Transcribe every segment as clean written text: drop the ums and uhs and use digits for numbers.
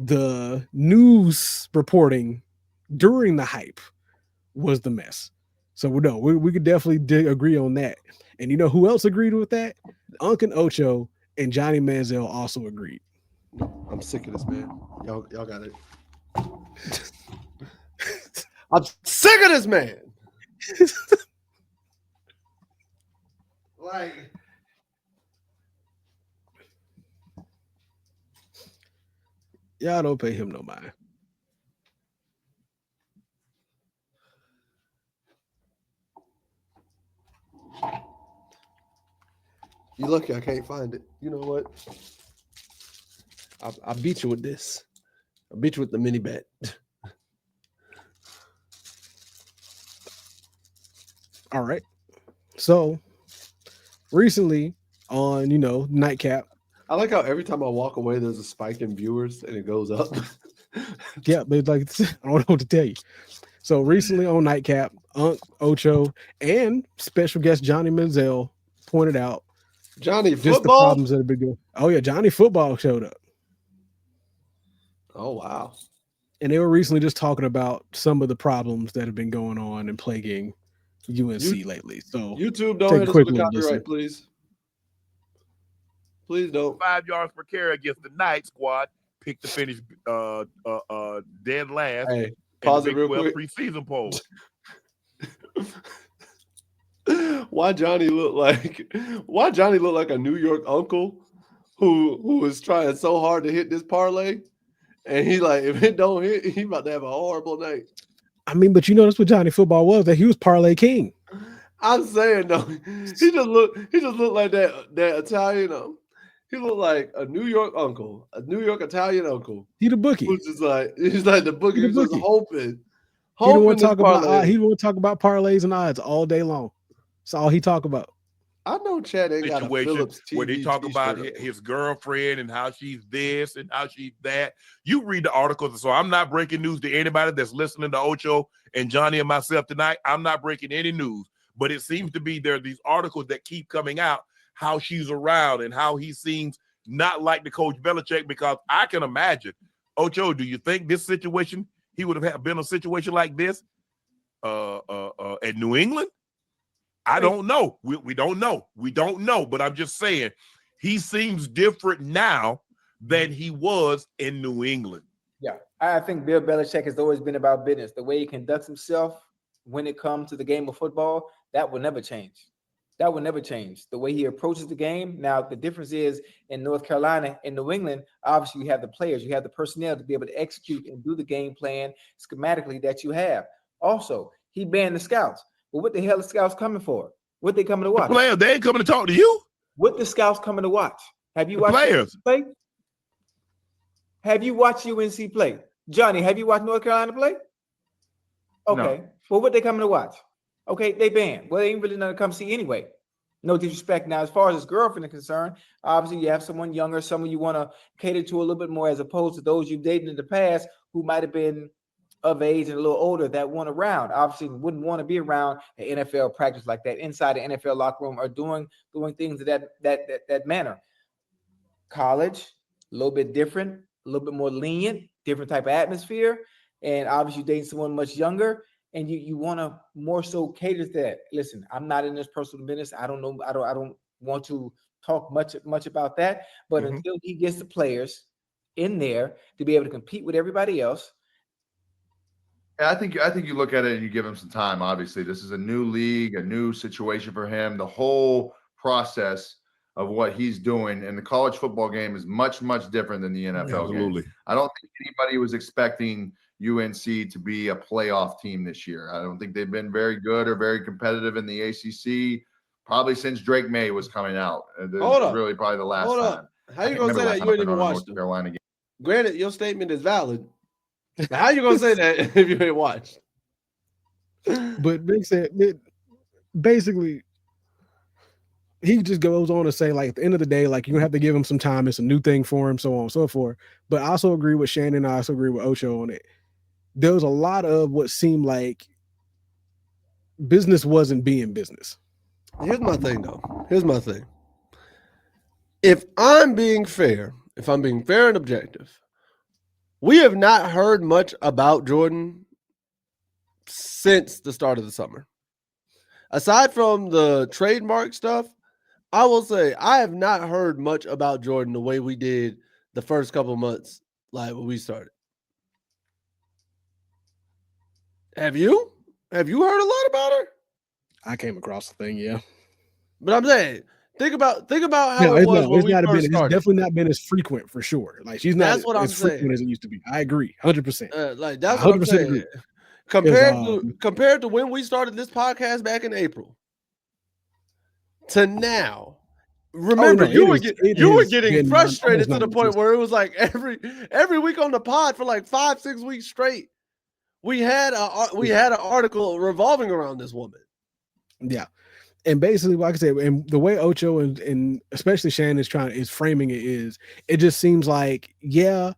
the news reporting during the hype was the mess. So no, we could definitely agree on that. And you know who else agreed with that? Unc and Ocho and Johnny Manziel also agreed. I'm sick of this, man. Y'all got it. I'm sick of this, man. Like, y'all don't pay him no mind. you lucky I can't find it. You know what? I beat you with this. I beat you with the mini bet. All right. So recently on, Nightcap. I like how every time I walk away, there's a spike in viewers and it goes up. Yeah, but like I don't know what to tell you. So recently on Nightcap, Unc, Ocho, and special guest Johnny Manziel pointed out Johnny just the football. problems that have been going. Oh yeah, Johnny Football showed up. Oh wow. And they were recently just talking about some of the problems that have been going on and plaguing UNC lately. So YouTube, don't take hit a us quick with a little copyright, listen. please. Please don't. 5 yards per carry against the Night squad. Picked to finish dead last. Hey, pause it real quick. Preseason poll. Why Johnny look like a New York uncle who is trying so hard to hit this parlay, and he like, if it don't hit, he about to have a horrible night. I mean, but that's what Johnny Football was, that he was parlay king. I'm saying though, he just looked like that Italian. He looked like a New York uncle, a New York Italian uncle. He the bookie. He's like the bookie. He's just hoping. He don't want to talk about he don't want to talk about parlays and odds all day long. That's all he talk about. I know Chad ain't got a Phillips TV where they talk about his girlfriend and how she's this and how she's that. You read the articles, so I'm not breaking news to anybody that's listening to Ocho and Johnny and myself tonight. I'm not breaking any news, but it seems to be there are these articles that keep coming out how she's around and how he seems not like the coach Belichick, because I can imagine. Ocho, do you think this situation, he would have been a situation like this at New England? I don't know. We don't know. We don't know. But I'm just saying he seems different now than he was in New England. Yeah, I think Bill Belichick has always been about business. The way he conducts himself when it comes to the game of football, that will never change. That will never change. The way he approaches the game. Now, the difference is in North Carolina, in New England, obviously you have the players, you have the personnel to be able to execute and do the game plan schematically that you have. Also, he banned the scouts. But what the hell are scouts coming for? What they coming to watch? The players, they ain't coming to talk to you. What the scouts coming to watch? Have you watched players UNC play? Have you watched UNC play? Johnny, have you watched North Carolina play? Okay. No. Well, what they coming to watch? Okay, they banned. Well, they ain't really nothing to come see anyway. No disrespect. Now, as far as his girlfriend is concerned, obviously you have someone younger, someone you want to cater to a little bit more, as opposed to those you've dated in the past who might have been of age and a little older that weren't around. Obviously, wouldn't want to be around an NFL practice like that inside the NFL locker room or doing things of that manner. College, a little bit different, a little bit more lenient, different type of atmosphere, and obviously dating someone much younger. And you want to more so cater to that. Listen, I'm not in this personal business. I don't know. I don't want to talk much about that. But until he gets the players in there to be able to compete with everybody else. I think you look at it and you give him some time. Obviously, this is a new league, a new situation for him. The whole process of what he's doing in the college football game is much different than the NFL game. I don't think anybody was expecting UNC to be a playoff team this year. I don't think they've been very good or very competitive in the ACC probably since Drake May was coming out. Hold up. Really probably the last time. How you going to say that you ain't even watched them? Carolina game. Granted, your statement is valid. How you going to say that if you ain't watched? But Big said, basically, he just goes on to say, like, at the end of the day, like, you have to give him some time. It's a new thing for him, so on and so forth. But I also agree with Shannon. I also agree with Ocho on it. There was a lot of what seemed like business wasn't being business. Here's my thing, though. Here's my thing. If I'm being fair and objective, We have not heard much about Jordan since the start of the summer. Aside from the trademark stuff, I will say I have not heard much about Jordan the way we did the first couple months, like when we started. Have you? Have you heard a lot about her? I came across the thing, yeah. But I'm saying, think about how it was when we first It's started. definitely not been as frequent for sure. Like she's not That's what I'm as frequent saying. as it used to be. I agree, 100%. Like I that's what I'm 100% saying. agree. Compared to when we started this podcast back in April to now. Remember, you were getting frustrated to the point where it was like every week on the pod for like 5-6 weeks straight. We had an article revolving around this woman. Yeah. And basically, like I said, and the way Ocho and especially Shannon is framing it just seems like, yeah,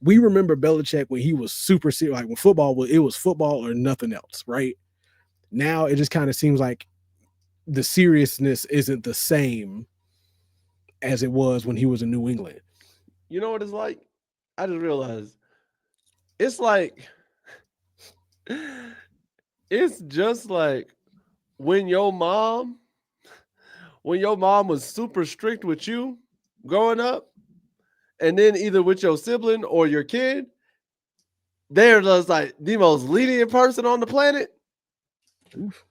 we remember Belichick when he was super serious, like when it was football or nothing else, right? Now it just kind of seems like the seriousness isn't the same as it was when he was in New England. You know what it's like? I just realized it's like it's just like when your mom was super strict with you growing up, and then either with your sibling or your kid, they're just like the most lenient person on the planet. Oof.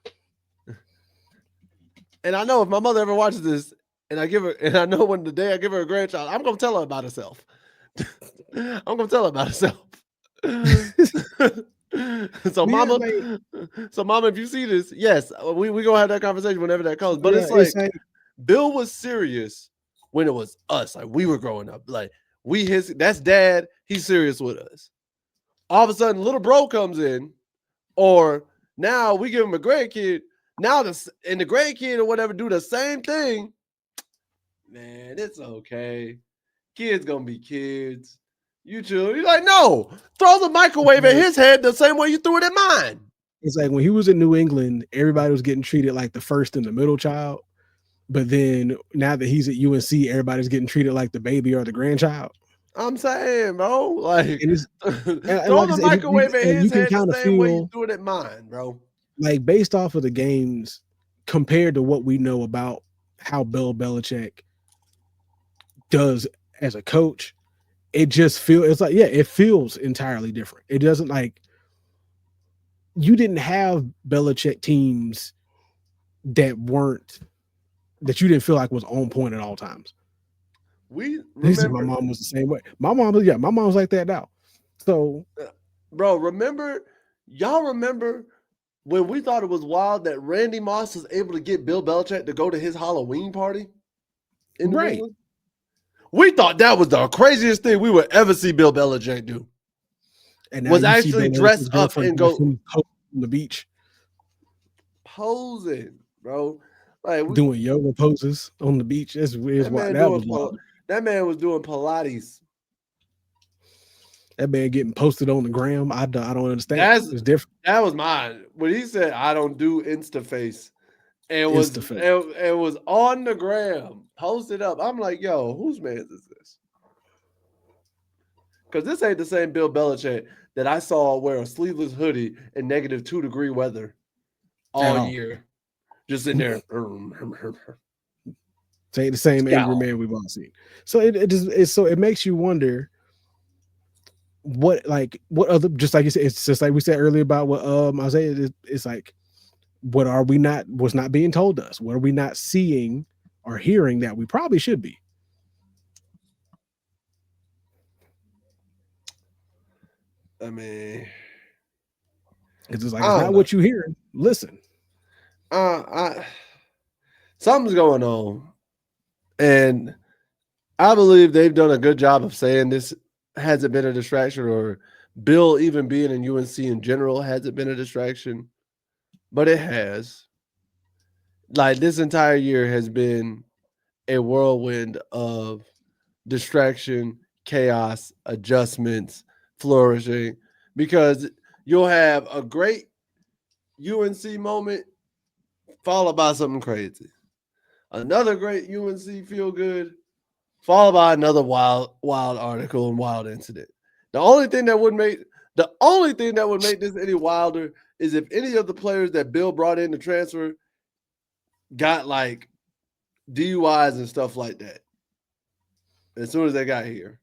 And I know if my mother ever watches this, and I know when the day I give her a grandchild, I'm gonna tell her about herself. I'm gonna tell her about herself. So mama, if you see this, yes, we gonna have that conversation whenever that comes. But it's like Bill was serious when it was us. Like we were growing up. Like that's dad, he's serious with us. All of a sudden, little bro comes in, or now we give him a grandkid. Now the grandkid or whatever do the same thing. Man, it's okay. Kids gonna be kids. You too. You're like, no, throw the microwave at his head the same way you threw it at mine. It's like when he was in New England, everybody was getting treated like the first and the middle child. But then now that he's at UNC, everybody's getting treated like the baby or the grandchild. I'm saying, bro, like throw the like microwave at his head the same way you threw it at mine, bro. Like based off of the games, compared to what we know about how Bill Belichick does as a coach, it feels entirely different. It doesn't like you didn't have Belichick teams that you didn't feel like was on point at all times. We remember my mom was the same way. My mom was like that now. So, bro, y'all remember when we thought it was wild that Randy Moss was able to get Bill Belichick to go to his Halloween party in New England? We thought that was the craziest thing we would ever see Bill Belichick do. And was actually dress up and go on the beach. Posing, bro. Like doing yoga poses on the beach. That was wild. That man was doing Pilates. That man getting posted on the gram. I don't understand. It's different. That was mine. When he said, I don't do Instaface. And was on the gram, posted up. I'm like, yo, whose man is this? Because this ain't the same Bill Belichick that I saw wear a sleeveless hoodie in -2-degree weather all year. Just in there. It ain't the same angry man we've all seen. So it makes you wonder what other, just like you said, it's just like we said earlier about what Isaiah, it's like, what's not being told to us? What are we not seeing or hearing that we probably should be? I mean, it's just like, it's not what you hear. Listen. Something's going on. And I believe they've done a good job of saying this hasn't been a distraction, or Bill even being in UNC in general hasn't been a distraction. But it has. Like, this entire year has been a whirlwind of distraction, chaos, adjustments, flourishing, because you'll have a great UNC moment followed by something crazy. Another great UNC feel good, followed by another wild article and wild incident. The only thing that would make this any wilder is if any of the players that Bill brought in to transfer got like DUIs and stuff like that as soon as they got here.